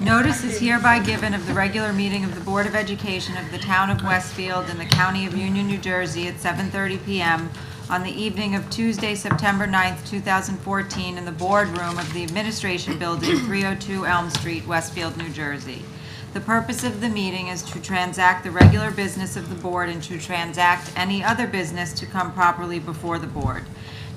Notice is hereby given of the regular meeting of the Board of Education of the Town of Westfield in the County of Union, New Jersey at 7:30 p.m. on the evening of Tuesday, September 9th, 2014, in the boardroom of the Administration Building, 302 Elm Street, Westfield, New Jersey. The purpose of the meeting is to transact the regular business of the board and to transact any other business to come properly before the board.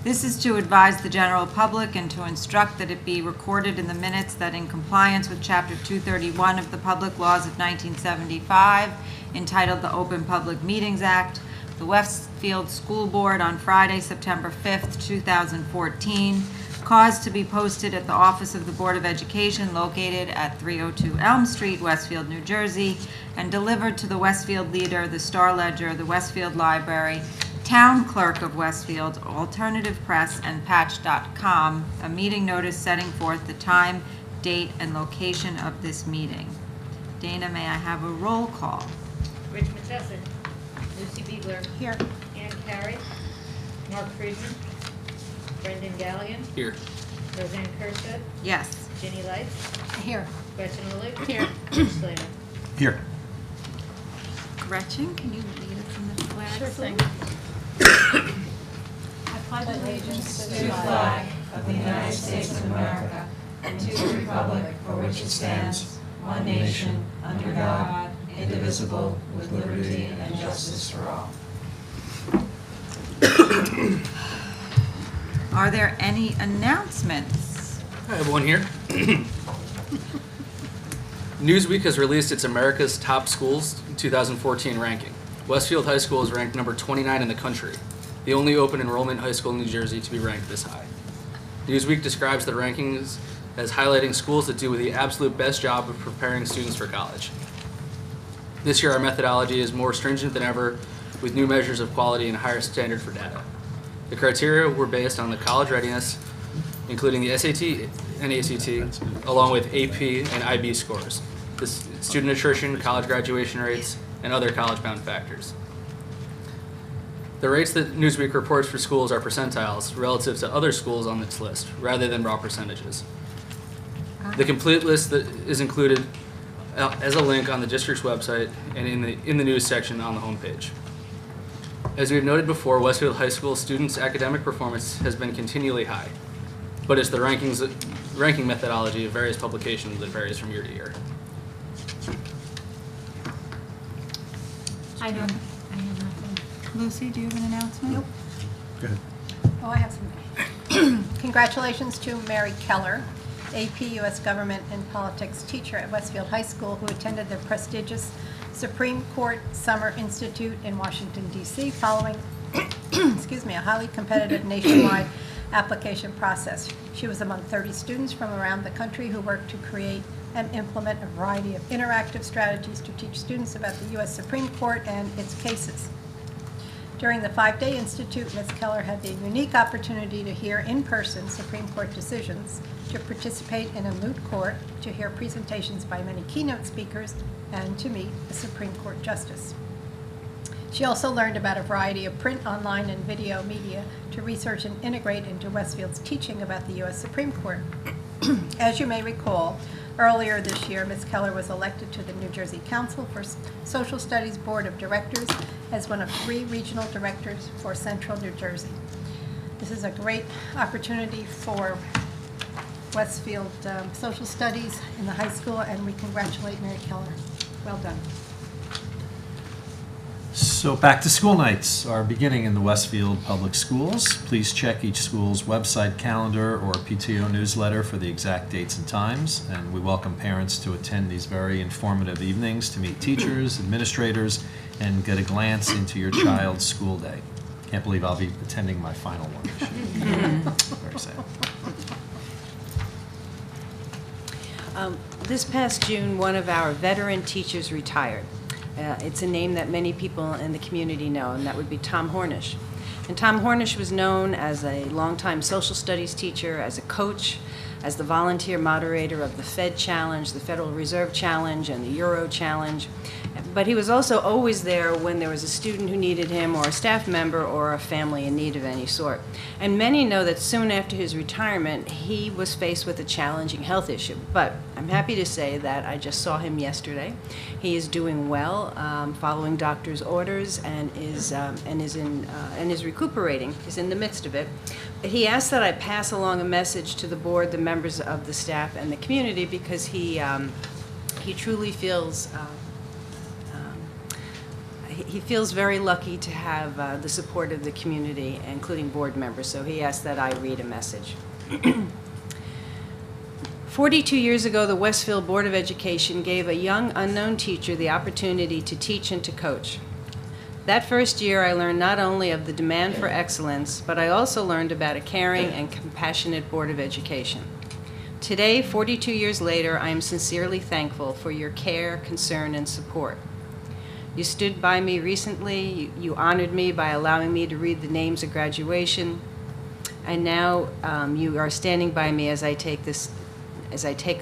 This is to advise the general public and to instruct that it be recorded in the minutes that in compliance with Chapter 231 of the Public Laws of 1975, entitled the Open Public Meetings Act, the Westfield School Board on Friday, September 5th, 2014, caused to be posted at the office of the Board of Education located at 302 Elm Street, Westfield, New Jersey, and delivered to the Westfield Leader, the Star Ledger, the Westfield Library, Town Clerk of Westfield, Alternative Press, and Patch.com, a meeting notice setting forth the time, date, and location of this meeting. Dana, may I have a roll call? Rich Matesson. Lucy Beegler. Here. Ann Carey. Mark Friedman. Brendan Gallion. Here. Roseanne Kerstead. Yes. Ginny Lights. Here. Gretchen Willig. Here. Rich Slater. Here. Gretchen, can you lead us in the flag? Sure thing. I pledge allegiance to the flag of the United States of America and to the republic for which it stands, one nation, under God, indivisible, with liberty and justice for all. Are there any announcements? I have one here. Newsweek has released its America's Top Schools 2014 ranking. Westfield High School is ranked number 29 in the country, the only open enrollment high school in New Jersey to be ranked this high. Newsweek describes the rankings as highlighting schools that do the absolute best job of preparing students for college. This year, our methodology is more stringent than ever, with new measures of quality and higher standard for data. The criteria were based on the college readiness, including the SAT and ACT, along with AP and IB scores, the student attrition, college graduation rates, and other college-bound factors. The rates that Newsweek reports for schools are percentiles relative to other schools on its list, rather than raw percentages. The complete list that is included as a link on the district's website and in the news section on the homepage. As we have noted before, Westfield High School students' academic performance has been continually high, but it's the ranking methodology of various publications that varies from year to year. I have nothing. Lucy, do you have an announcement? Nope. Go ahead. Oh, I have something. Congratulations to Mary Keller, AP U.S. Government and Politics teacher at Westfield High School, who attended the prestigious Supreme Court Summer Institute in Washington, D.C., following excuse me, a highly competitive nationwide application process. She was among 30 students from around the country who worked to create and implement a variety of interactive strategies to teach students about the U.S. Supreme Court and its cases. During the 5-day institute, Ms. Keller had the unique opportunity to hear in person Supreme Court decisions, to participate in a moot court, to hear presentations by many keynote speakers, and to meet a Supreme Court justice. She also learned about a variety of print, online, and video media to research and integrate into Westfield's teaching about the U.S. Supreme Court. As you may recall, earlier this year, Ms. Keller was elected to the New Jersey Council for Social Studies Board of Directors as one of 3 regional directors for Central New Jersey. This is a great opportunity for Westfield Social Studies in the high school, and we congratulate Mary Keller. Well done. So back to school nights are beginning in the Westfield Public Schools. Please check each school's website calendar or PTO newsletter for the exact dates and times, and we welcome parents to attend these very informative evenings to meet teachers, administrators, and get a glance into your child's school day. Can't believe I'll be attending my final one this year. Very sad. This past June, one of our veteran teachers retired. It's a name that many people in the community know, and that would be Tom Hornish. And Tom Hornish was known as a longtime social studies teacher, as a coach, as the volunteer moderator of the Fed Challenge, the Federal Reserve Challenge, and the Euro Challenge. But he was also always there when there was a student who needed him, or a staff member, or a family in need of any sort. And many know that soon after his retirement, he was faced with a challenging health issue. But I'm happy to say that I just saw him yesterday. He is doing well, following doctor's orders, and is recuperating. He's in the midst of it. But he asked that I pass along a message to the board, the members of the staff, and the community, because he truly feels. He feels very lucky to have the support of the community, including board members, so he asked that I read a message. 42 years ago, the Westfield Board of Education gave a young, unknown teacher the opportunity to teach and to coach. That first year, I learned not only of the demand for excellence, but I also learned about a caring and compassionate Board of Education. Today, 42 years later, I am sincerely thankful for your care, concern, and support. You stood by me recently. You honored me by allowing me to read the names at graduation, and now you are standing by me as I take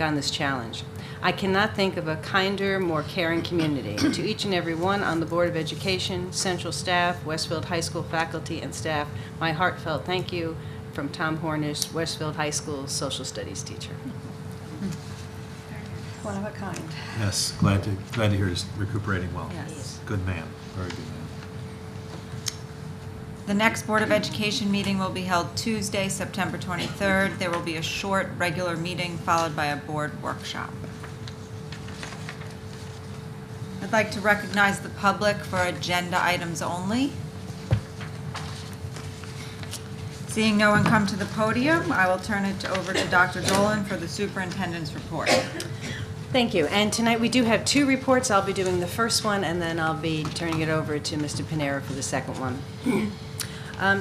on this challenge. I cannot think of a kinder, more caring community. To each and every one on the Board of Education, central staff, Westfield High School faculty and staff, my heartfelt thank you from Tom Hornish, Westfield High School social studies teacher. One of a kind. Yes, glad to hear he's recuperating well. Yes. Good man, very good man. The next Board of Education meeting will be held Tuesday, September 23rd. There will be a short, regular meeting followed by a board workshop. I'd like to recognize the public for agenda items only. Seeing no one come to the podium, I will turn it over to Dr. Dolan for the superintendent's report. Thank you. And tonight we do have two reports. I'll be doing the first one, and then I'll be turning it over to Mr. Panera for the second one.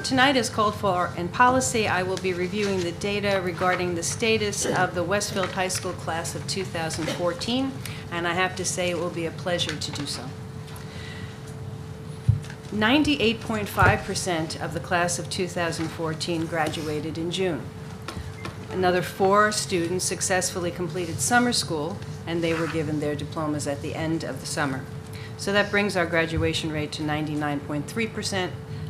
Tonight, as called for in policy, I will be reviewing the data regarding the status of the Westfield High School class of 2014, and I have to say it will be a pleasure to do so. 98.5% of the class of 2014 graduated in June. Another 4 students successfully completed summer school, and they were given their diplomas at the end of the summer. So that brings our graduation rate to 99.3%,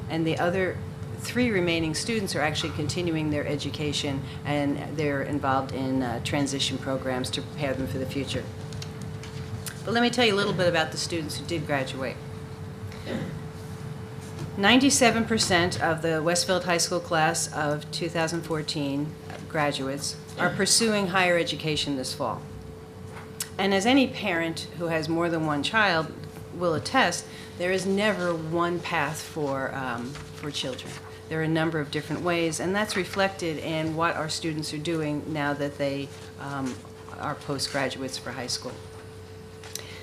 and the other 3 remaining students are actually continuing their education, and they're involved in transition programs to prepare them for the future. But let me tell you a little bit about the students who did graduate. 97% of the Westfield High School class of 2014 graduates are pursuing higher education this fall. And as any parent who has more than one child will attest, there is never one path for children. There are a number of different ways, and that's reflected in what our students are doing now that they are postgraduates for high school.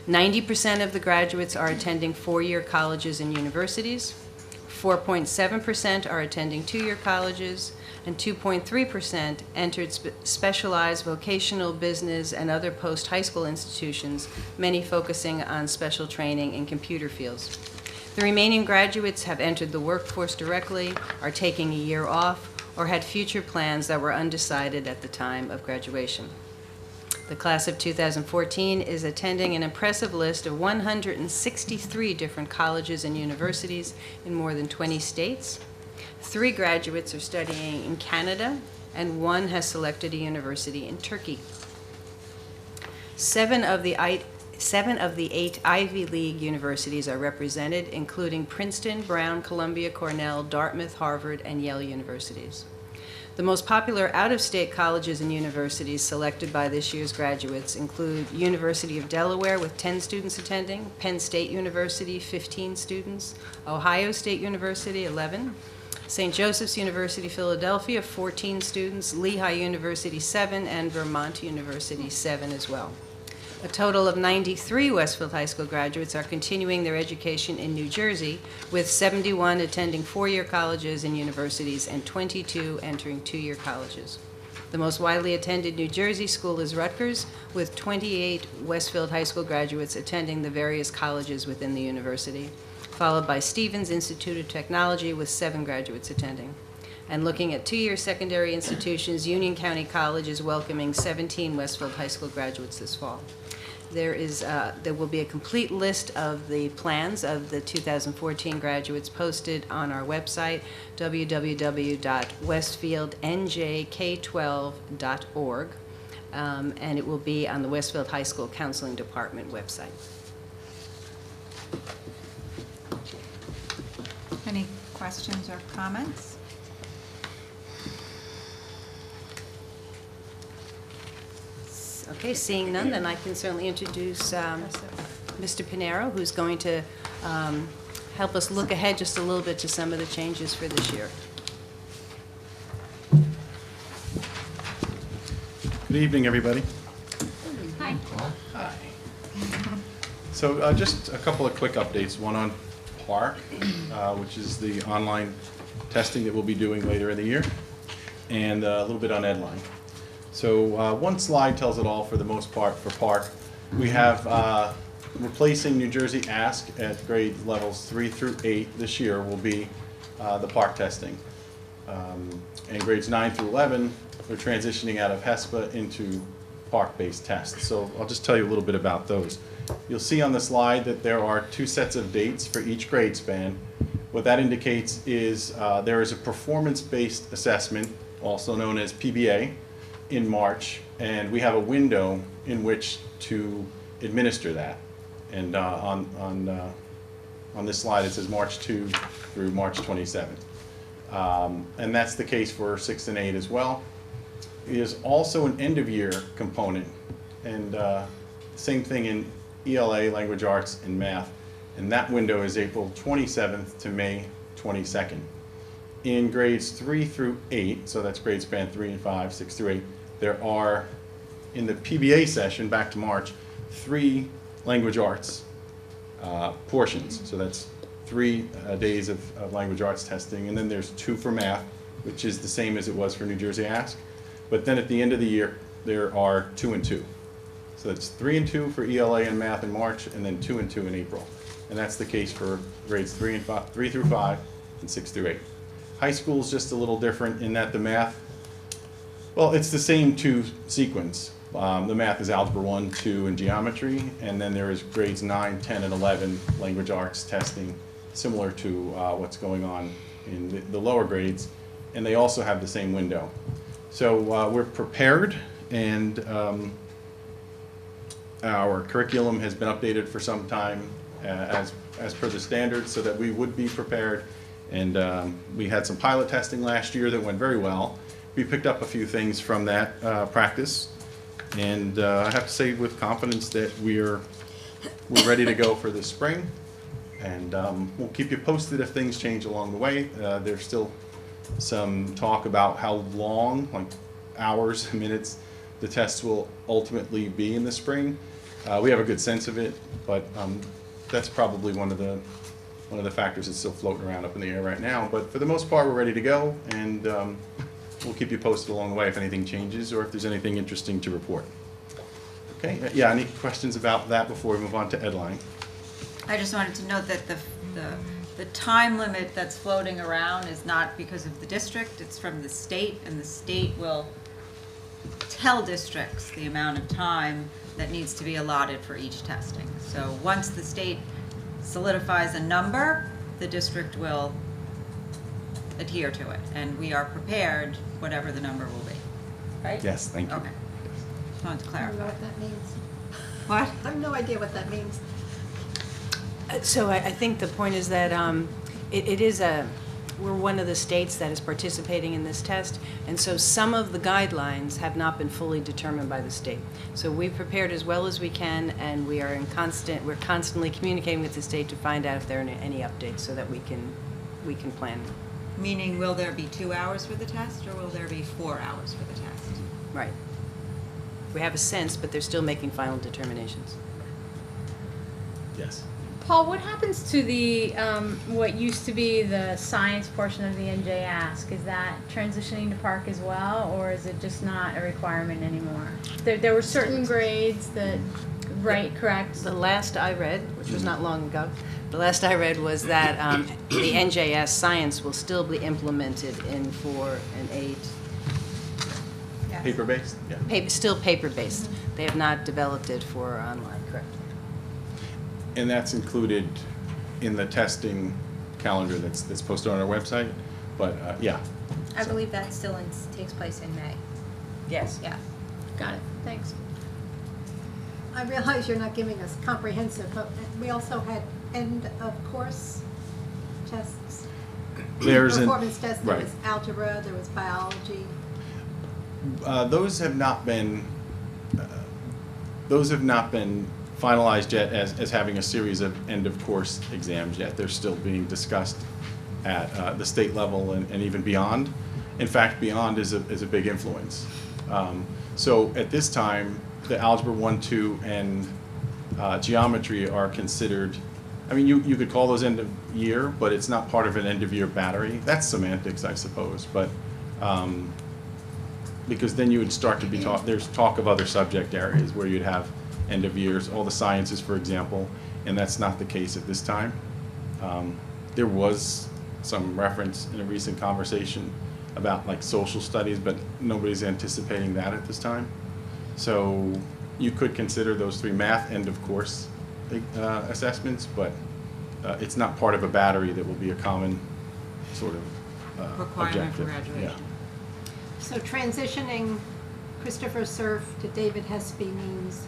90% of the graduates are attending 4-year colleges and universities. 4.7% are attending 2-year colleges, and 2.3% entered specialized vocational, business, and other post-high school institutions, many focusing on special training in computer fields. The remaining graduates have entered the workforce directly, are taking a year off, or had future plans that were undecided at the time of graduation. The class of 2014 is attending an impressive list of 163 different colleges and universities in more than 20 states. 3 graduates are studying in Canada, and 1 has selected a university in Turkey. 7 of the 8 Ivy League universities are represented, including Princeton, Brown, Columbia, Cornell, Dartmouth, Harvard, and Yale universities. The most popular out-of-state colleges and universities selected by this year's graduates include University of Delaware with 10 students attending, Penn State University, 15 students, Ohio State University, 11, St. Joseph's University, Philadelphia, 14 students, Lehigh University, 7, and Vermont University, 7 as well. A total of 93 Westfield High School graduates are continuing their education in New Jersey, with 71 attending 4-year colleges and universities and 22 entering 2-year colleges. The most widely attended New Jersey school is Rutgers, with 28 Westfield High School graduates attending the various colleges within the university, followed by Stevens Institute of Technology with 7 graduates attending. And looking at 2-year secondary institutions, Union County College is welcoming 17 Westfield High School graduates this fall. There will be a complete list of the plans of the 2014 graduates posted on our website, www.westfieldnjk12.org, and it will be on the Westfield High School Counseling Department website. Any questions or comments? Okay, seeing none, then I can certainly introduce Mr. Pinero, who's going to help us look ahead just a little bit to some of the changes for this year. Good evening, everybody. Hi. So just a couple of quick updates. One on PARC, which is the online testing that we'll be doing later in the year, and a little bit on Edline. So one slide tells it all for the most part for PARC. We have replacing New Jersey Ask at grade levels 3 through 8 this year will be the PARC testing. And grades 9 through 11, we're transitioning out of HESPA into PARC-based tests. So I'll just tell you a little bit about those. You'll see on the slide that there are 2 sets of dates for each grade span. What that indicates is there is a performance-based assessment, also known as PBA, in March, and we have a window in which to administer that. And on this slide it says March 2 through March 27th. And that's the case for 6 and 8 as well. It is also an end-of-year component, and same thing in ELA, language arts, and math. And that window is April 27th to May 22nd. In grades 3 through 8, so that's grade span 3 and 5, 6 through 8, there are, in the PBA session, back to March, 3 language arts portions. So that's 3 days of language arts testing, and then there's 2 for math, which is the same as it was for New Jersey Ask. But then at the end of the year, there are 2 and 2. So that's 3 and 2 for ELA and math in March, and then 2 and 2 in April. And that's the case for grades 3 through 5 and 6 through 8. High school is just a little different in that the math, well, it's the same 2 sequence. The math is Algebra 1, 2, and Geometry, and then there is grades 9, 10, and 11 language arts testing, similar to what's going on in the lower grades, and they also have the same window. So we're prepared, and our curriculum has been updated for some time as per the standards so that we would be prepared. And we had some pilot testing last year that went very well. We picked up a few things from that practice, and I have to say with confidence that we're ready to go for this spring. And we'll keep you posted if things change along the way. There's still some talk about how long, like hours, minutes, the tests will ultimately be in the spring. We have a good sense of it, but that's probably one of the factors that's still floating around up in the air right now. But for the most part, we're ready to go, and we'll keep you posted along the way if anything changes or if there's anything interesting to report. Okay, yeah, any questions about that before we move on to Edline? I just wanted to note that the time limit that's floating around is not because of the district, it's from the state, and the state will tell districts the amount of time that needs to be allotted for each testing. So once the state solidifies a number, the district will adhere to it, and we are prepared whatever the number will be, right? Yes, thank you. Okay. Just wanted to I don't know clarify. what that means. What? I have no idea what that means. So I think the point is that we're one of the states that is participating in this test, and so some of the guidelines have not been fully determined by the state. So we've prepared as well as we can, and we're constantly communicating with the state to find out if there are any updates so that we can plan. Meaning, will there be 2 hours for the test, or will there be 4 hours for the test? Right. We have a sense, but they're still making final determinations. Yes. Paul, what happens to the what used to be the science portion of the NJ Ask? Is that transitioning to PARC as well, or is it just not a requirement anymore? There were certain grades that, right, correct? The last I read, which was not long ago, the last I read was that the NJS science will still be implemented in 4 and 8. Paper-based? Yeah. Still paper-based. They have not developed it for online, correct? And that's included in the testing calendar that's posted on our website, but yeah. I believe that still takes place in May. Yes. Yeah. Got it, thanks. I realize you're not giving us comprehensive, but we also had end-of-course tests. There's Performance tests, there right. was algebra, there was biology. Those have not been finalized yet as having a series of end-of-course exams yet. They're still being discussed at the state level and even beyond. In fact, beyond is a big influence. So at this time, the Algebra 1, 2, and Geometry are considered, I mean, you could call those end of year, but it's not part of an end of year battery. That's semantics, I suppose, but because then you would start to be there's talk of other subject areas where you'd have end of years, all the sciences, for example, and that's not the case at this time. There was some reference in a recent conversation about like social studies, but nobody's anticipating that at this time. So you could consider those 3 math end of course assessments, but it's not part of a battery that will be a common sort of Requirement for objective. graduation. So transitioning Christopher Surf to David Hespy means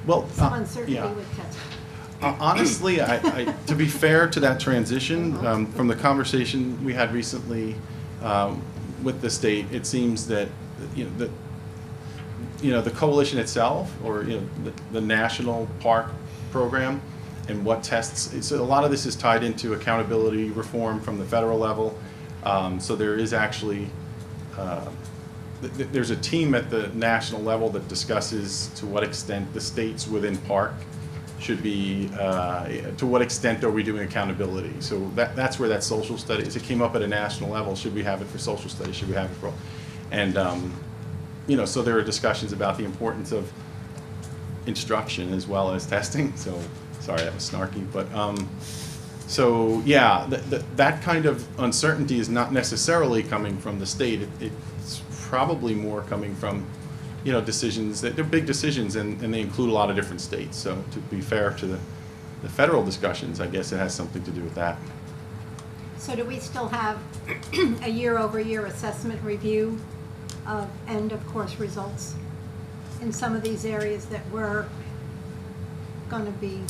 Well, some uncertainty yeah. with testing. Honestly, to be fair to that transition, from the conversation we had recently with the state, it seems that the coalition itself, or the national park program, and what tests. So a lot of this is tied into accountability reform from the federal level. So there is actually there's a team at the national level that discusses to what extent the states within park should be, to what extent are we doing accountability? So that's where that social studies, it came up at a national level. Should we have it for social studies? Should we have it for, and so there are discussions about the importance of instruction as well as testing. So sorry, that was snarky, but so yeah, that kind of uncertainty is not necessarily coming from the state. It's probably more coming from decisions that they're big decisions, and they include a lot of different states. So to be fair to the federal discussions, I guess it has something to do with that. So do we still have a year-over-year assessment review of end-of-course results in some of these areas that were going to be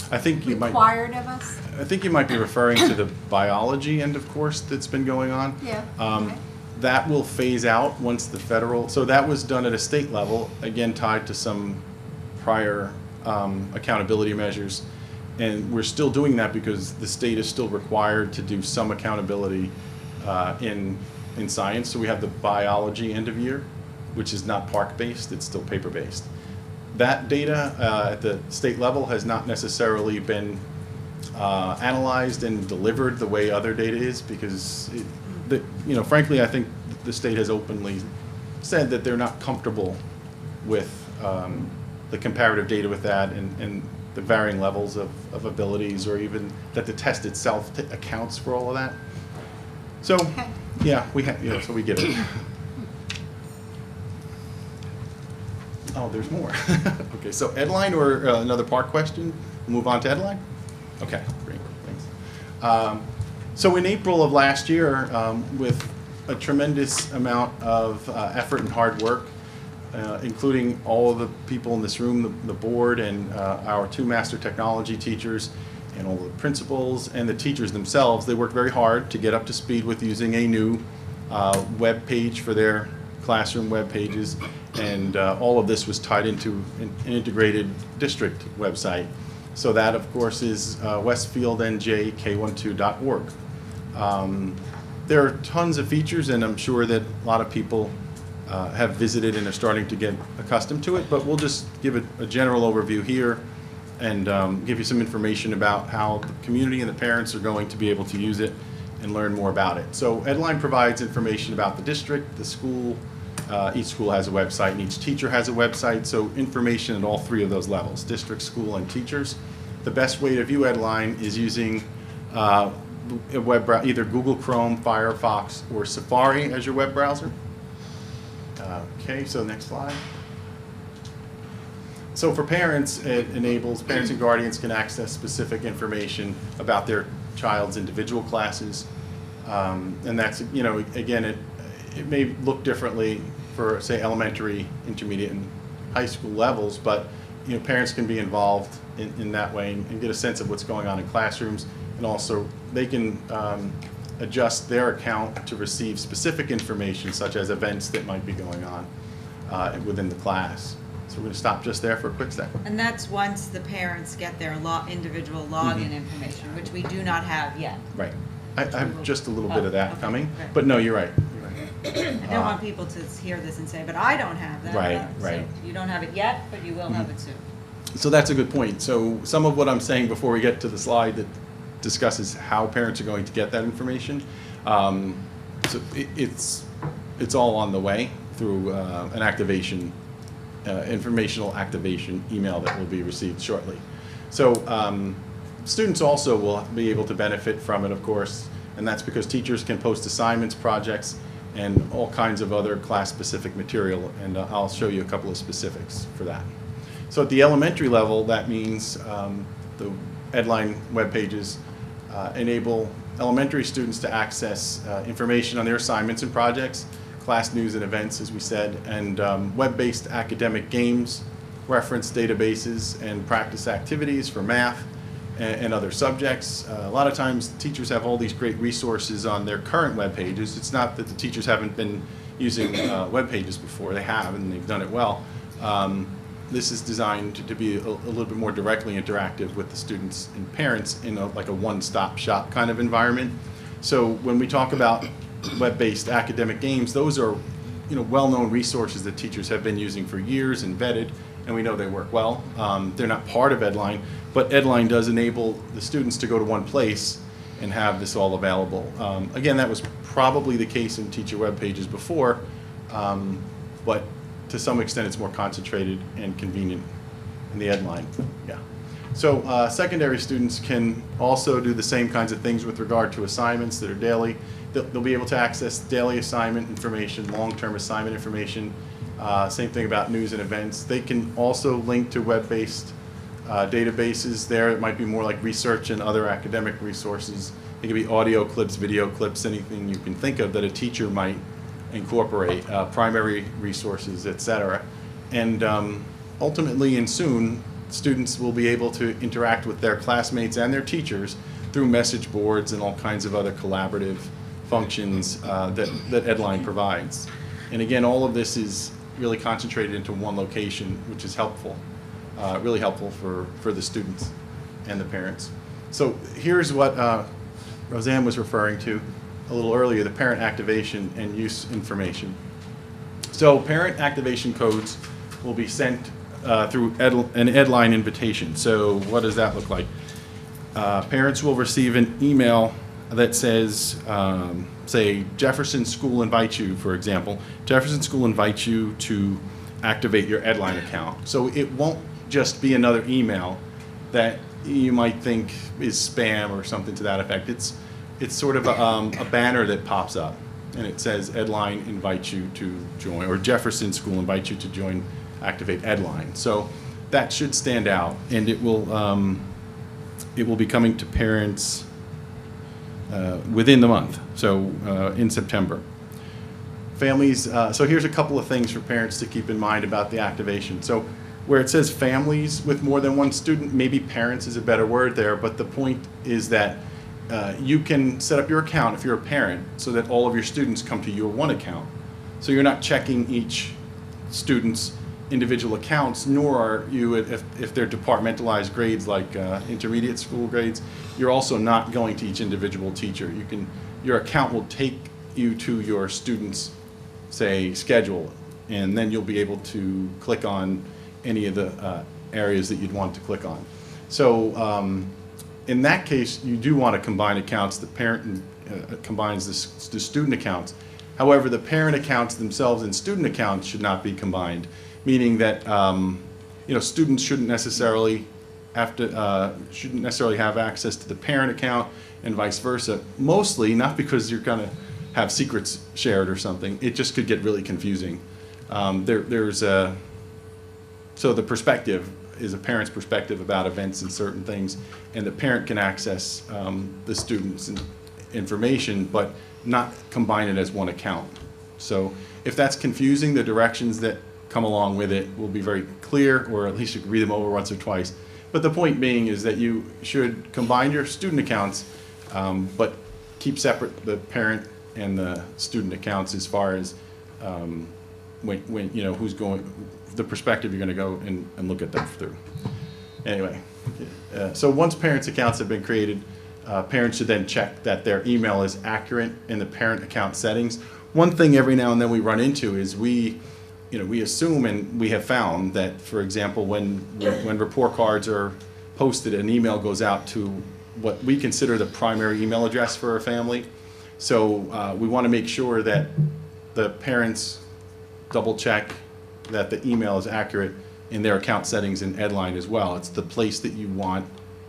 required of us? I think you might be referring to the biology end of course that's been going on. Yeah. Okay. That will phase out once the federal, so that was done at a state level, again tied to some prior accountability measures. And we're still doing that because the state is still required to do some accountability in science. So we have the biology end of year, which is not park-based, it's still paper-based. That data at the state level has not necessarily been analyzed and delivered the way other data is, because frankly, I think the state has openly said that they're not comfortable with the comparative data with that and the varying levels of abilities, or even that the test itself accounts for all of that. So, Okay. yeah, so we get it. Oh, there's more. Okay, so Edline or another park question? We'll move on to Edline? Okay, great, thanks. So in April of last year, with a tremendous amount of effort and hard work, including all of the people in this room, the board, and our 2 master technology teachers, and all the principals and the teachers themselves, they worked very hard to get up to speed with using a new web page for their classroom web pages, and all of this was tied into an integrated district website. So that, of course, is westfieldnjk12.org. There are tons of features, and I'm sure that a lot of people have visited and are starting to get accustomed to it, but we'll just give it a general overview here and give you some information about how the community and the parents are going to be able to use it and learn more about it. So Edline provides information about the district, the school. Each school has a website, and each teacher has a website, so information at all 3 of those levels, district, school, and teachers. The best way to view Edline is using a web browser, either Google Chrome, Firefox, or Safari as your web browser. Okay, so next slide. So for parents, it enables parents and guardians can access specific information about their child's individual classes. And that's, you know, again, it may look differently for, say, elementary, intermediate, and high school levels, but, you know, parents can be involved in that way and get a sense of what's going on in classrooms. And also, they can adjust their account to receive specific information, such as events that might be going on within the class. So we're going to stop just there for a quick second. And that's once the parents get their individual login information, which we do not have yet. Right. I have just a little bit of that okay, coming, right. but no, you're right. I don't want people to hear this and say, but I don't have that. Right, So right. you don't have it yet, but you will have it soon. So that's a good point. So some of what I'm saying before we get to the slide that discusses how parents are going to get that information, so it's all on the way through an activation, informational activation email that will be received shortly. So students also will be able to benefit from it, of course, and that's because teachers can post assignments, projects, and all kinds of other class-specific material, and I'll show you a couple of specifics for that. So at the elementary level, that means the Edline web pages enable elementary students to access information on their assignments and projects, class news and events, as we said, and web-based academic games, reference databases, and practice activities for math and other subjects. A lot of times teachers have all these great resources on their current web pages. It's not that the teachers haven't been using web pages before. They have, and they've done it well. This is designed to be a little bit more directly interactive with the students and parents in like a one-stop shop kind of environment. So when we talk about web-based academic games, those are, you know, well-known resources that teachers have been using for years and vetted, and we know they work well. They're not part of Edline, but Edline does enable the students to go to one place and have this all available. Again, that was probably the case in teacher web pages before, but to some extent it's more concentrated and convenient in the Edline. Yeah. So secondary students can also do the same kinds of things with regard to assignments that are daily. They'll be able to access daily assignment information, long-term assignment information, same thing about news and events. They can also link to web-based databases there. It might be more like research and other academic resources. It could be audio clips, video clips, anything you can think of that a teacher might incorporate, primary resources, etc. And ultimately and soon, students will be able to interact with their classmates and their teachers through message boards and all kinds of other collaborative functions that Edline provides. And again, all of this is really concentrated into one location, which is helpful, really helpful for the students and the parents. So here's what Roseanne was referring to a little earlier, the parent activation and use information. So parent activation codes will be sent through an Edline invitation. So what does that look like? Parents will receive an email that says, say, Jefferson School invites you, for example. Jefferson School invites you to activate your Edline account. So it won't just be another email that you might think is spam or something to that effect. It's sort of a banner that pops up, and it says Edline invites you to join, or Jefferson School invites you to join, activate Edline. So that should stand out, and it will be coming to parents within the month, so in September. Families, so here's a couple of things for parents to keep in mind about the activation. So where it says families with more than one student, maybe parents is a better word there, but the point is that you can set up your account if you're a parent so that all of your students come to your one account. So you're not checking each student's individual accounts, nor are you, if they're departmentalized grades like intermediate school grades, you're also not going to each individual teacher. Your account will take you to your student's, say, schedule, and then you'll be able to click on any of the areas that you'd want to click on. So in that case, you do want to combine accounts. The parent combines the student accounts. However, the parent accounts themselves and student accounts should not be combined, meaning that students shouldn't necessarily have access to the parent account and vice versa. Mostly not because you're going to have secrets shared or something. It just could get really confusing. There's So the perspective is a parent's perspective about events and certain things, and the parent can access the student's information, but not combine it as one account. So if that's confusing, the directions that come along with it will be very clear, or at least you can read them over once or twice. But the point being is that you should combine your student accounts, but keep separate the parent and the student accounts as far as when you know who's going, the perspective you're going to go and look at them through. Anyway, so once parents' accounts have been created, parents should then check that their email is accurate in the parent account settings. One thing every now and then we run into is we assume, and we have found that, for example, when report cards are posted, an email goes out to what we consider the primary email address for a family. So we want to make sure that the parents double check that the email is accurate in their account settings in Edline as well. It's the place that you want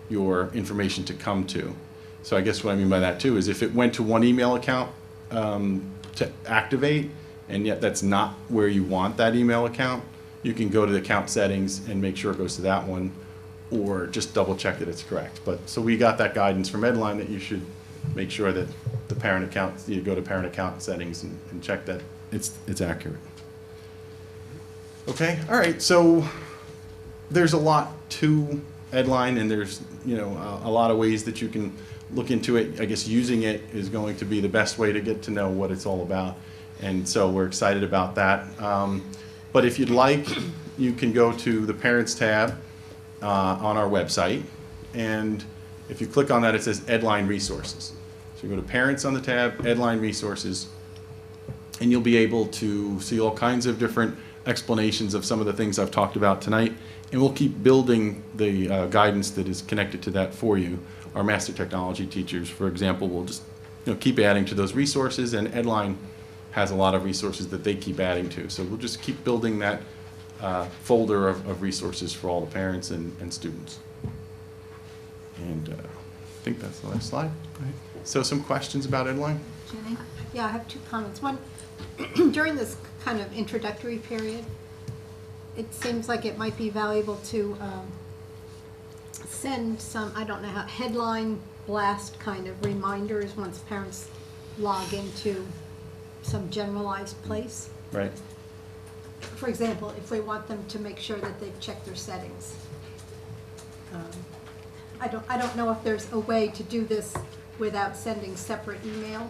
your information to come to. So I guess what I mean by that too is if it went to one email account to activate, and yet that's not where you want that email account, you can go to the account settings and make sure it goes to that one, or just double check that it's correct. But so we got that guidance from Edline that you should make sure that the parent account, you go to parent account settings and check that it's accurate. Okay, all right, so there's a lot to Edline, and there's a lot of ways that you can look into it. I guess using it is going to be the best way to get to know what it's all about, and so we're excited about that. But if you'd like, you can go to the Parents tab on our website, and if you click on that, it says Edline Resources. So you go to Parents on the tab, Edline Resources, and you'll be able to see all kinds of different explanations of some of the things I've talked about tonight, and we'll keep building the guidance that is connected to that for you. Our master technology teachers, for example, will just keep adding to those resources, and Edline has a lot of resources that they keep adding to. So we'll just keep building that folder of resources for all the parents and students. And I think that's the last slide. Right. So some questions about Edline? Jenny? Yeah, I have two comments. One, during this kind of introductory period, it seems like it might be valuable to send some, I don't know how, headline blast kind of reminders once parents log into some generalized place. Right. For example, if we want them to make sure that they've checked their settings. I don't know if there's a way to do this without sending separate email,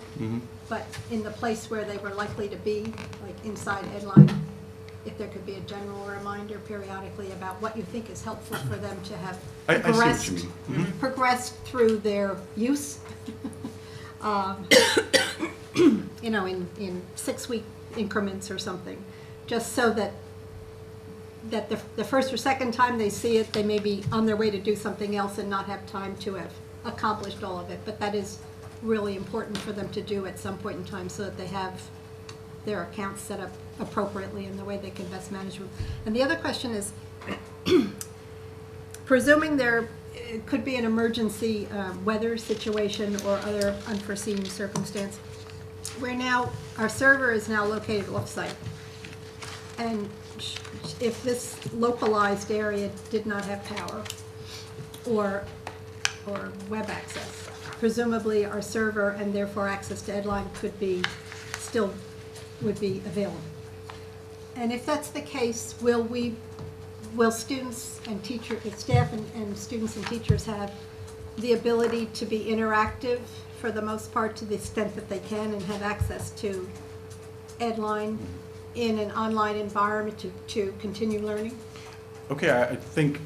but in the place where they were likely to be, like inside Edline, if there could be a general reminder periodically about what you think is helpful for them to have progressed, I see what you mean. progressed through their use. In 6-week increments or something, just so that the first or second time they see it, they may be on their way to do something else and not have time to have accomplished all of it. But that is really important for them to do at some point in time so that they have their accounts set up appropriately in the way they can best manage them. And the other question is, presuming there could be an emergency weather situation or other unforeseen circumstance, our server is now located off-site. And if this localized area did not have power or web access, presumably our server and therefore access to Edline would be available. And if that's the case, will students and staff and students and teachers have the ability to be interactive for the most part to the extent that they can and have access to Edline in an online environment to continue learning? Okay, I think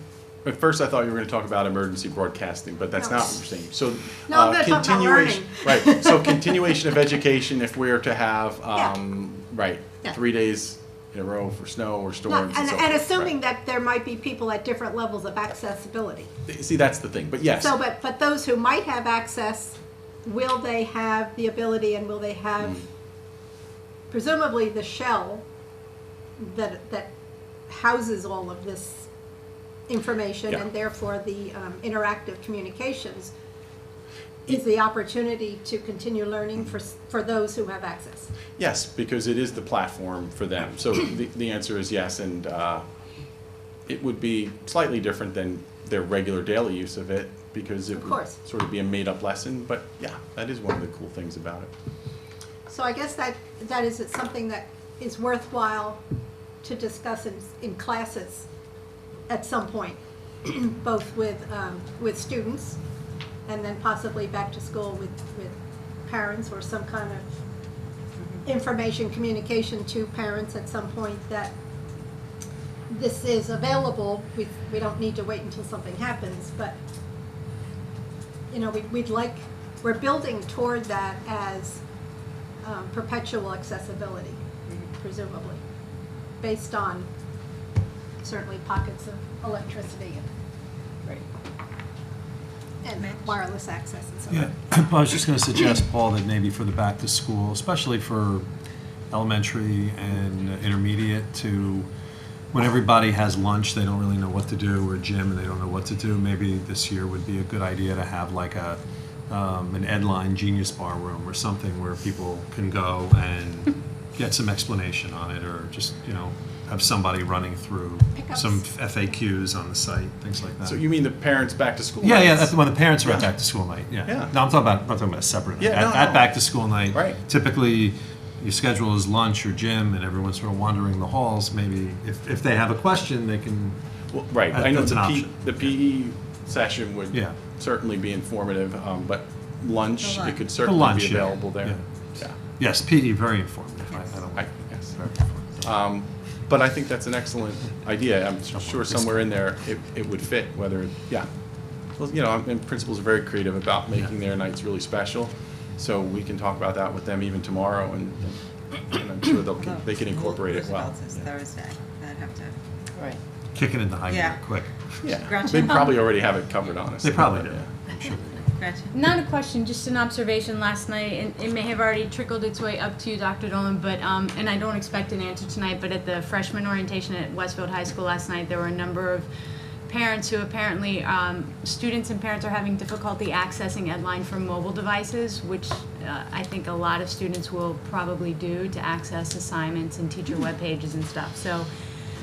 at first I thought you were going to talk about emergency broadcasting, but that's No. not what you're saying. So No, I'm gonna talk about continuation, learning. right? So continuation of education if we're to have Yeah. 3 days in a row for snow or storms. And so forth. assuming that there might be people at different levels of accessibility. Right. See, that's the thing. But yes. So, but those who might have access, will they have the ability and will they have, presumably the shell that houses all of this information Yeah. and therefore the interactive communications is the opportunity to continue learning for those who have access? Yes, because it is the platform for them. So the answer is yes, and it would be slightly different than their regular daily use of it, because it Of would course. sort of be a made-up lesson, but yeah, that is one of the cool things about it. So I guess that is something that is worthwhile to discuss in classes at some point, both with students and then possibly back to school with parents, or some kind of information communication to parents at some point that this is available. We don't need to wait until something happens, but you know, we're building toward that as perpetual accessibility, presumably, based on certainly pockets of electricity and wireless access and so on. Yeah, I was just going to suggest, Paul, that maybe for the back to school, especially for elementary and intermediate, to when everybody has lunch, they don't really know what to do, or gym, and they don't know what to do. Maybe this year would be a good idea to have like an Edline Genius Bar room or something where people can go and get some explanation on it, or just, you know, have somebody running through Pickups. some FAQs on the site, things like that. So you mean the parents' back to school? Yeah, yeah, nights? that's when the parents are at Yeah. back to school night, yeah. Yeah. No, I'm not talking about a separate night. Yeah, no, At no. back to school night, Right. typically your schedule is lunch or gym, and everyone's sort of wandering the halls. Maybe if they have a question, they can, Well, right, I know That's an option. the PE session would Yeah. certainly be informative, but lunch, For it could for certainly lunch, be yeah. available there. Yeah. Yeah. Yes, PE, very informative. I don't I- yes. very informative. But I think that's an excellent idea. I'm sure somewhere in there it would fit, whether, yeah. Well, you know, and principals are very creative about making their nights really special, so we can talk about that with them even tomorrow, and I'm sure they can incorporate it well. Roosevelt's is Thursday. I'd have to. Right. Kick it into high gear Yeah. quick. Yeah, Gretchen? they probably already have it covered, honestly. They probably but, do. yeah. I'm sure they do. Gretchen? Not a question, just an observation last night, and it may have already trickled its way up to you, Dr. Dolan, but, and I don't expect an answer tonight, but at the freshman orientation at Westfield High School last night, there were a number of parents who apparently, students and parents are having difficulty accessing Edline from mobile devices, which I think a lot of students will probably do to access assignments and teacher web pages and stuff. So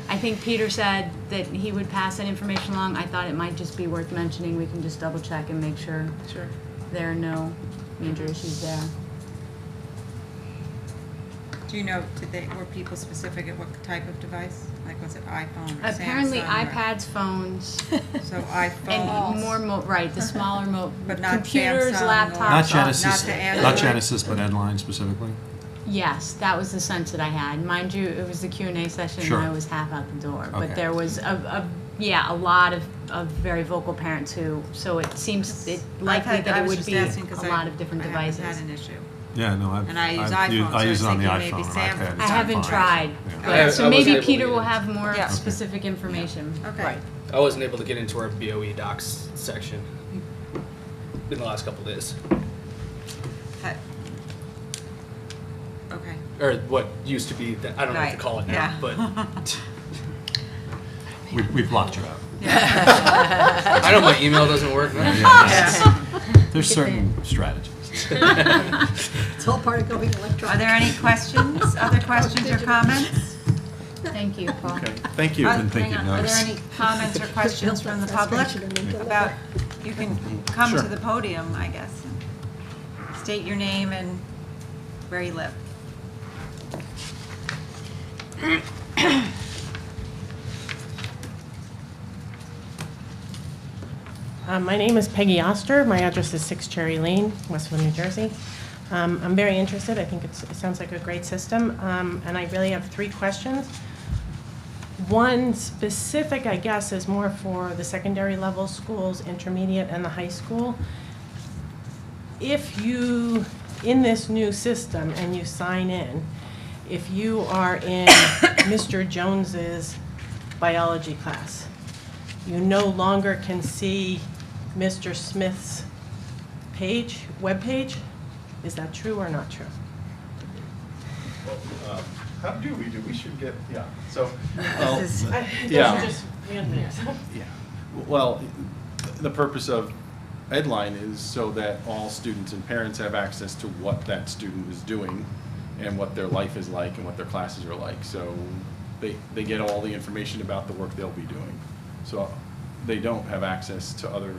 I think Peter said that he would pass that information along. I thought it might just be worth mentioning. We can just double check and make sure there are no major issues there. Do you know, were people specific at what type of device? Like, was it iPhone or Samsung? Apparently or- iPads, phones, So iPhone, and more, right, the smaller but not computers, Samsung or- laptops. Not not Genesis, to not Android. Genesis, but Edline specifically. Yes, that was the sense that I had. Mind you, it was the Q&A session Sure. and I was half out the door. Okay. But there was a lot of very vocal parents who, so it seems likely that it would be a lot of different I devices. haven't had an issue. Yeah, no, And I use iPhone, so I I use was it on the thinking iPhone. maybe and Samsung. iPad. I It's haven't fine. tried, Yeah. but, I so wasn't maybe able to Peter get will in. have more Yeah. specific information. Okay. Right. I wasn't able to get into our BOE docs section in the last couple of days, Ha- Okay. or what used to be. I don't know what Right. to call it now, Yeah. but We've blocked you out. I know my email doesn't work now. Yeah. There's certain strategies. It's all part of going electronic. Are there any questions, other questions or comments? Thank you, Paul. Okay, thank you. Didn't think Hang you'd on, are there notice. any comments or questions from the public about, you can come to Sure. the podium, I guess. And state your name and where you live. My name is Peggy Oster. My address is 6 Cherry Lane, Westfield, New Jersey. I'm very interested. I think it sounds like a great system, and I really have 3 questions. One specific, I guess, is more for the secondary level schools, intermediate, and the high school. If you, in this new system, and you sign in, if you are in Mr. Jones's biology class, you no longer can see Mr. Smith's page, web page. Is that true or not true? How do we do? We should get, yeah, so. This is- Yeah. Yeah. Well, the purpose of Edline is so that all students and parents have access to what that student is doing and what their life is like and what their classes are like. So they get all the information about the work they'll be doing. So they don't have access to other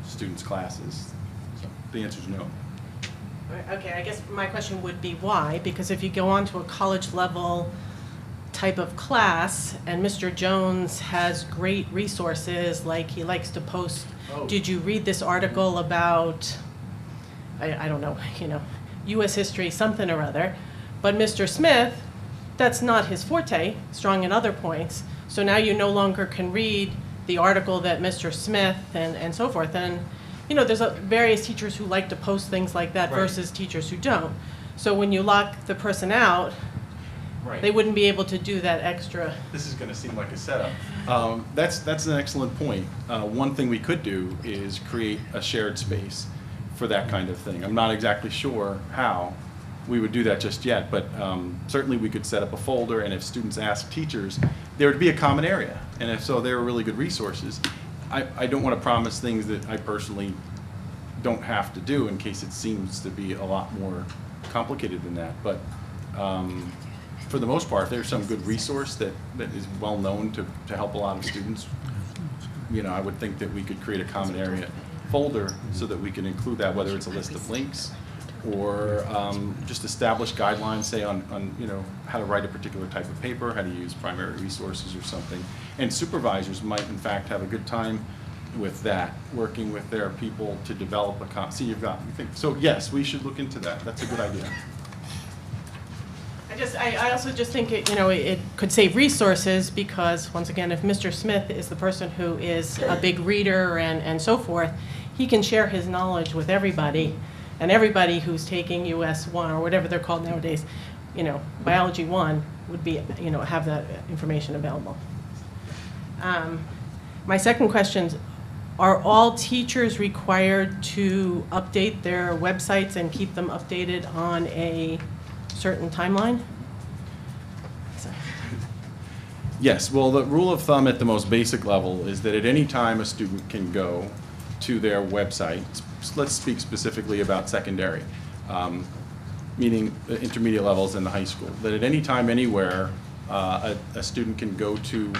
students' classes. So the answer is no. Okay, I guess my question would be why? Because if you go on to a college level type of class and Mr. Jones has great resources, like he likes to post, did you read this article about, I don't know, U.S. history, something or other, but Mr. Smith, that's not his forte, strong in other points, so now you no longer can read the article that Mr. Smith and so forth, and there's various teachers who like to post things like that versus teachers who don't. So when you lock the person out, they wouldn't be able to do that extra. This is going to seem like a setup. That's an excellent point. One thing we could do is create a shared space for that kind of thing. I'm not exactly sure how we would do that just yet, but certainly we could set up a folder, and if students ask teachers, there would be a common area, and if so, there are really good resources. I don't want to promise things that I personally don't have to do in case it seems to be a lot more complicated than that, but for the most part, there's some good resource that is well known to help a lot of students. I would think that we could create a common area folder so that we can include that, whether it's a list of links or just establish guidelines, say on how to write a particular type of paper, how to use primary resources or something. And supervisors might in fact have a good time with that, working with their people to develop a so yes, we should look into that. That's a good idea. I also just think it could save resources because, once again, if Mr. Smith is the person who is a big reader and so forth, he can share his knowledge with everybody, and everybody who's taking US 1 or whatever they're called nowadays, Biology 1 would be, have that information available. My second question, are all teachers required to update their websites and keep them updated on a certain timeline? Yes, well, the rule of thumb at the most basic level is that at any time a student can go to their website. Let's speak specifically about secondary, meaning the intermediate levels and the high school. That at any time, anywhere, a student can go to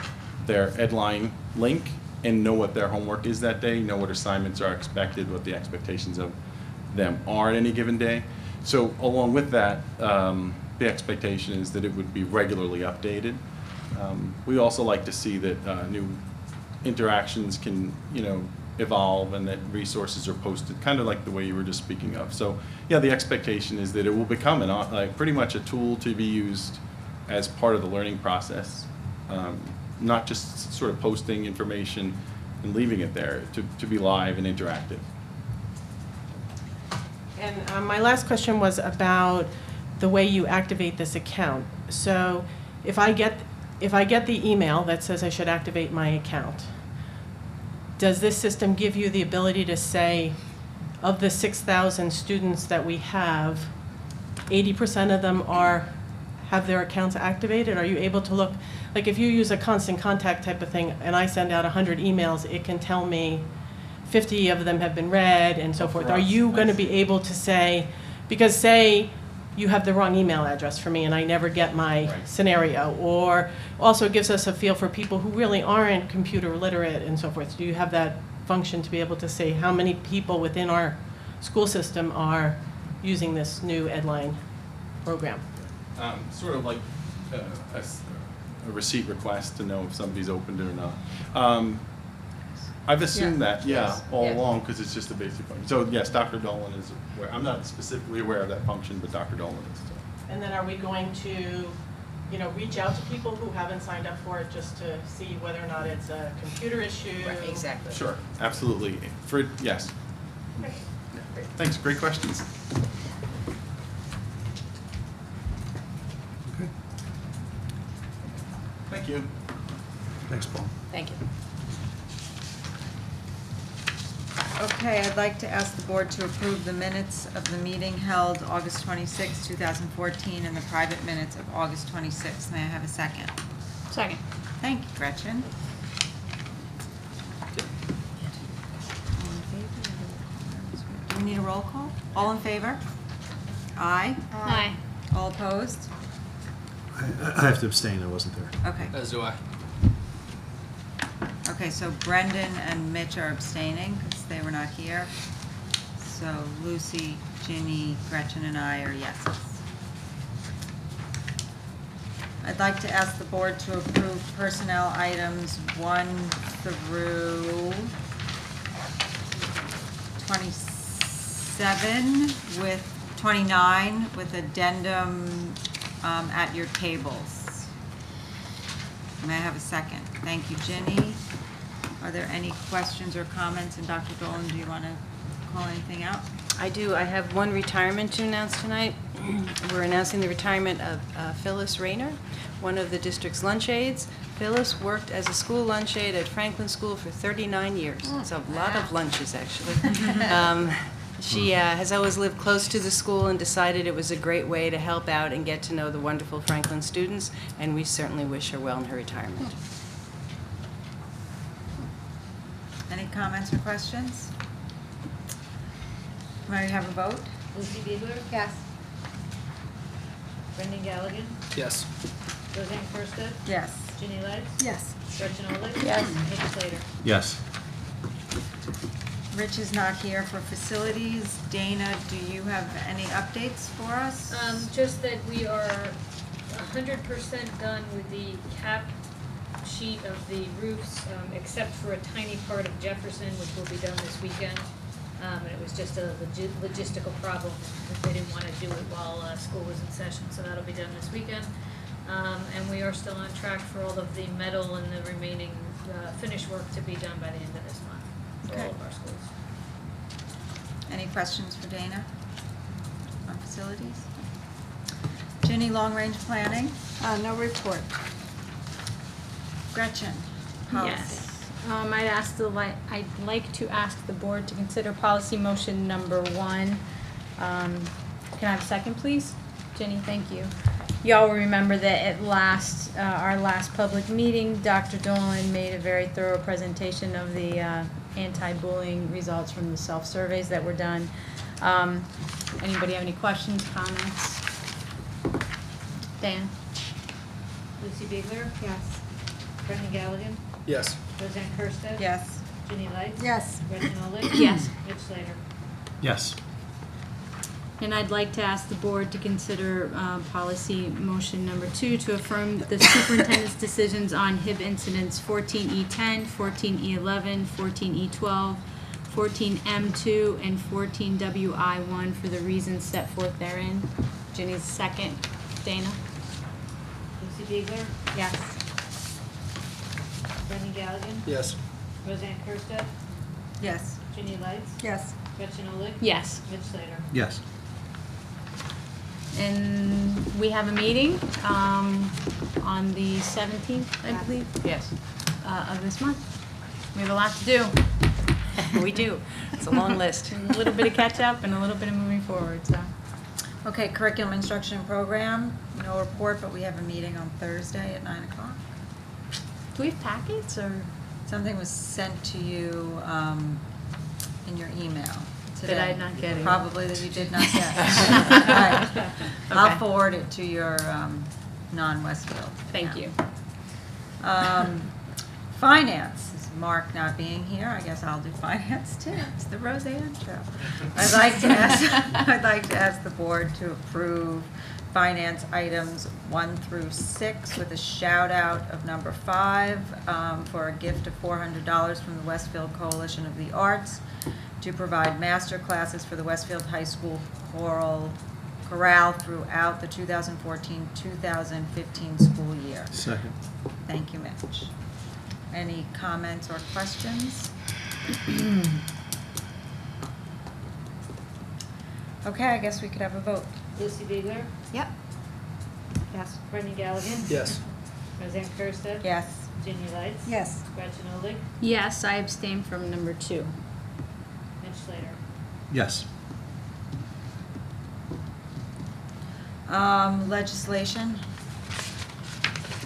their Edline link and know what their homework is that day, know what assignments are expected, what the expectations of them are at any given day. So along with that, the expectation is that it would be regularly updated. We also like to see that new interactions can, evolve and that resources are posted, kind of like the way you were just speaking of. So yeah, the expectation is that it will become pretty much a tool to be used as part of the learning process, not just sort of posting information and leaving it there, to be live and interactive. And my last question was about the way you activate this account. So if I get the email that says I should activate my account, does this system give you the ability to say, of the 6,000 students that we have, 80% of them have their accounts activated? Are you able to look, like if you use a constant contact type of thing and I send out 100 emails, it can tell me 50 of them have been read and so forth. Are you going to be able to say, because say you have the wrong email address for me and I never get my scenario, or also gives us a feel for people who really aren't computer literate and so forth. Do you have that function to be able to say how many people within our school system are using this new Edline program? Sort of like a receipt request to know if somebody's opened it or not. I've assumed that, all along, because it's just a basic function. So yes, Dr. Dolan is aware. I'm not specifically aware of that function, but Dr. Dolan is. So. And then are we going to, reach out to people who haven't signed up for it just to see whether or not it's a computer issue? Right, exactly. Sure, absolutely. Yes. Okay. Thanks, great questions. Okay. Thank you. Thanks, Paul. Thank you. Okay, I'd like to ask the board to approve the minutes of the meeting held August 26, 2014, and the private minutes of August 26. May I have a second? Second. Thank you, Gretchen. Do we need a roll call? All in favor? Aye. Aye. All opposed? I have to abstain, I wasn't there. Okay. As do I. Okay, so Brendan and Mitch are abstaining because they were not here. So Lucy, Ginny, Gretchen, and I are yeses. I'd like to ask the board to approve personnel items 1 through 27 with 29 with addendum at your tables. May I have a second? Thank you, Ginny. Are there any questions or comments? And Dr. Dolan, do you want to call anything out? I do. I have one retirement to announce tonight. We're announcing the retirement of Phyllis Rayner, one of the district's lunch aides. Phyllis worked as a school lunch aide at Franklin School for 39 years. It's a lot of lunches, actually. She has always lived close to the school and decided it was a great way to help out and get to know the wonderful Franklin students, and we certainly wish her well in her retirement. Any comments or questions? May I have a vote? Lucy Biegler, Yes. Brendan Gallagher, Yes. Roseanne Kursted, Yes. Ginny Lights, Yes. Gretchen Olek. Yes. Mitch Slater. Yes. Rich is not here for facilities. Dana, do you have any updates for us? Just that we are 100% done with the cap sheet of the roofs, except for a tiny part of Jefferson, which will be done this weekend. And it was just a logistical problem, that they didn't want to do it while school was in session, so that'll be done this weekend. And we are still on track for all of the metal and the remaining finish work to be done by the end of this month for all Okay. of our schools. Any questions for Dana on facilities? Ginny, long-range planning? No report. Gretchen, policy. Yes. I'd like to ask the board to consider policy motion number 1. Can I have a second, please? Jenny, thank you. Y'all will remember that at our last public meeting, Dr. Dolan made a very thorough presentation of the anti-bullying results from the self-surveys that were done. Anybody have any questions, comments? Dan? Lucy Biegler, Yes. Brendan Gallagher, Yes. Roseanne Kursted. Yes. Ginny Lights. Yes. Gretchen Olek. Yes. Mitch Slater. Yes. And I'd like to ask the board to consider policy motion number 2 to affirm the superintendent's decisions on HIB incidents 14E10, 14E11, 14E12, 14M2, and 14WI1 for the reasons set forth therein. Ginny's second. Dana? Lucy Biegler, Yes. Brendan Gallagher, Yes. Roseanne Kursted, Yes. Ginny Lights, Yes. Gretchen Olek. Yes. Mitch Slater. Yes. And we have a meeting on the 17th, I believe, Yes, of this month. We have a lot to do. we do. It's a long list. A little bit of catch up and a little bit of moving forward, so. Okay, curriculum instruction program, no report, but we have a meeting on Thursday at 9 o'clock. Do we have packets or? Something was sent to you in your email today. That I did not get it. Probably that you did not get. Right. I'll Okay. forward it to your non-Westfield. Thank account. you. Finance, is Mark not being here, I guess I'll do finance too. It's the Roseanne show. I'd like to ask the board to approve finance items 1 through 6 with a shout out of number 5 for a gift of $400 from the Westfield Coalition of the Arts to provide master classes for the Westfield High School chorale throughout the 2014-2015 school year. Second. Thank you, Mitch. Any comments or questions? Okay, I guess we could have a vote. Lucy Biegler, Yep. Yes. Brendan Gallagher. Yes. Roseanne Kursted. Yes. Ginny Lights. Yes. Gretchen Olek. Yes, I abstain from number 2. Mitch Slater. Yes. Legislation.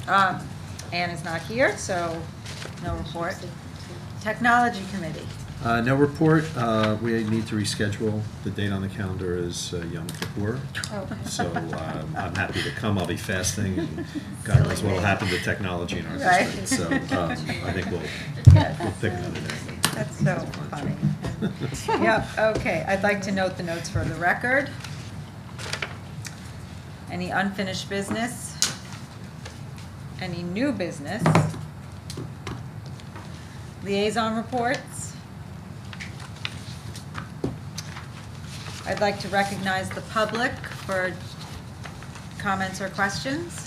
Ann is not here, so no report. Technology Committee. No report. We need to reschedule. The date on the calendar is Yom Kippur. Okay. So I'm happy to come. I'll be fasting, and God knows what will happen to technology in our Right. district. So I think we'll pick another day. That's so funny. Yep, okay. I'd like to note the notes for the record. Any unfinished business? Any new business? Liaison reports? I'd like to recognize the public for comments or questions.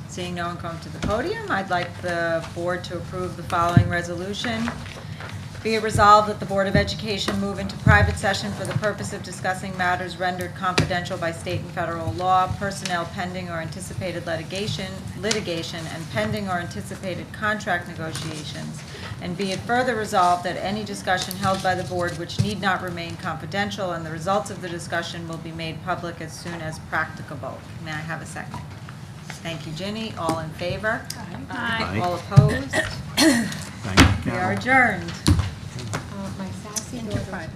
Seeing no one come to the podium, I'd like the board to approve the following resolution. Be it resolved that the Board of Education move into private session for the purpose of discussing matters rendered confidential by state and federal law, personnel pending or anticipated litigation, and pending or anticipated contract negotiations. And be it further resolved that any discussion held by the board which need not remain confidential and the results of the discussion will be made public as soon as practicable. May I have a second? Thank you, Ginny. All in favor? Aye. All opposed? Thank you, We Carol. are adjourned. My sassy daughter.